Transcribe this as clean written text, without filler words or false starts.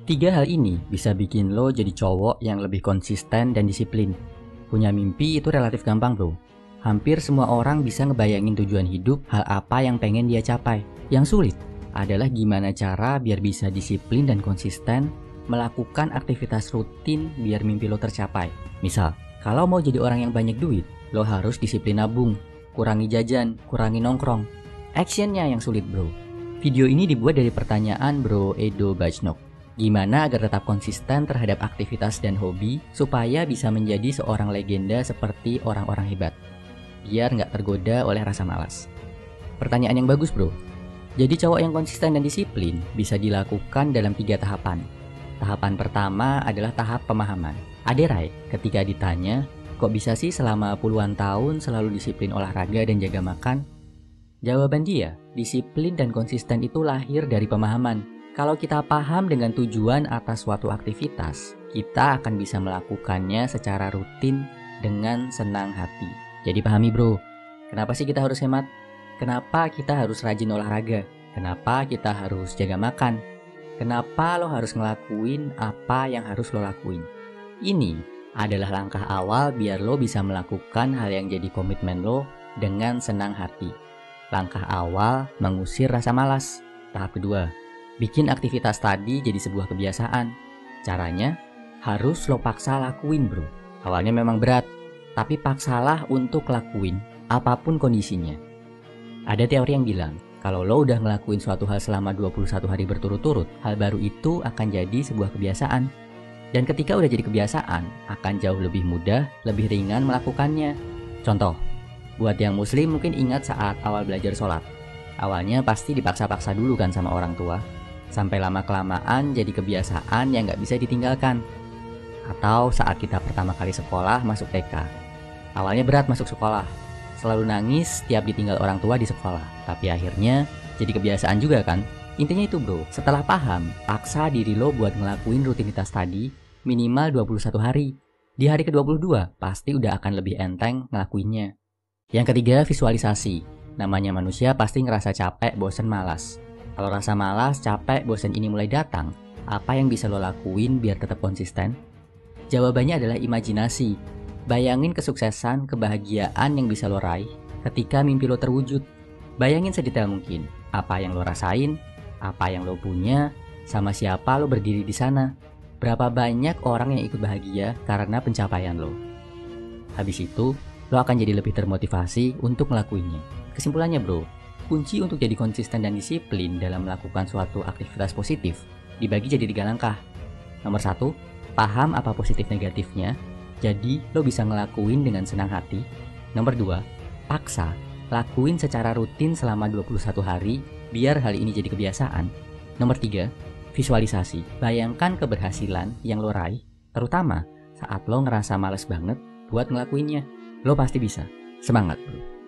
Tiga hal ini bisa bikin lo jadi cowok yang lebih konsisten dan disiplin. Punya mimpi itu relatif gampang bro. Hampir semua orang bisa ngebayangin tujuan hidup, hal apa yang pengen dia capai. Yang sulit adalah gimana cara biar bisa disiplin dan konsisten melakukan aktivitas rutin biar mimpi lo tercapai. Misal, kalau mau jadi orang yang banyak duit, lo harus disiplin nabung, kurangi jajan, kurangi nongkrong. Actionnya yang sulit bro. Video ini dibuat dari pertanyaan bro Edo Bajnok. Gimana agar tetap konsisten terhadap aktivitas dan hobi supaya bisa menjadi seorang legenda seperti orang-orang hebat, biar nggak tergoda oleh rasa malas. Pertanyaan yang bagus bro. Jadi cowok yang konsisten dan disiplin bisa dilakukan dalam 3 tahapan. Tahapan pertama adalah tahap pemahaman. Aderai ketika ditanya, kok bisa sih selama puluhan tahun selalu disiplin olahraga dan jaga makan? Jawaban dia, disiplin dan konsisten itu lahir dari pemahaman. Kalau kita paham dengan tujuan atas suatu aktivitas, kita akan bisa melakukannya secara rutin dengan senang hati. Jadi pahami bro, kenapa sih kita harus hemat? Kenapa kita harus rajin olahraga? Kenapa kita harus jaga makan? Kenapa lo harus ngelakuin apa yang harus lo lakuin? Ini adalah langkah awal biar lo bisa melakukan hal yang jadi komitmen lo dengan senang hati. Langkah awal mengusir rasa malas. Tahap kedua, bikin aktivitas tadi jadi sebuah kebiasaan. Caranya, harus lo paksa lakuin bro. Awalnya memang berat, tapi paksalah untuk lakuin apapun kondisinya. Ada teori yang bilang, kalau lo udah ngelakuin suatu hal selama 21 hari berturut-turut, hal baru itu akan jadi sebuah kebiasaan. Dan ketika udah jadi kebiasaan, akan jauh lebih mudah, lebih ringan melakukannya. Contoh, buat yang muslim mungkin ingat saat awal belajar sholat. Awalnya pasti dipaksa-paksa dulu kan sama orang tua. Sampai lama-kelamaan jadi kebiasaan yang gak bisa ditinggalkan. Atau saat kita pertama kali sekolah masuk TK. Awalnya berat masuk sekolah. Selalu nangis setiap ditinggal orang tua di sekolah. Tapi akhirnya jadi kebiasaan juga kan. Intinya itu bro, setelah paham, paksa diri lo buat ngelakuin rutinitas tadi minimal 21 hari. Di hari ke-22 pasti udah akan lebih enteng ngelakuinnya. Yang ketiga, visualisasi. Namanya manusia pasti ngerasa capek, bosen, malas. Kalau rasa malas, capek, bosan ini mulai datang, apa yang bisa lo lakuin biar tetap konsisten? Jawabannya adalah imajinasi. Bayangin kesuksesan, kebahagiaan yang bisa lo raih ketika mimpi lo terwujud. Bayangin sedetail mungkin apa yang lo rasain, apa yang lo punya, sama siapa lo berdiri di sana. Berapa banyak orang yang ikut bahagia karena pencapaian lo. Habis itu, lo akan jadi lebih termotivasi untuk ngelakuinnya. Kesimpulannya bro, kunci untuk jadi konsisten dan disiplin dalam melakukan suatu aktivitas positif dibagi jadi 3 langkah. Nomor 1, paham apa positif negatifnya, jadi lo bisa ngelakuin dengan senang hati. Nomor 2, paksa, lakuin secara rutin selama 21 hari biar hal ini jadi kebiasaan. Nomor 3, visualisasi, bayangkan keberhasilan yang lo raih, terutama saat lo ngerasa males banget buat ngelakuinnya. Lo pasti bisa. Semangat bro.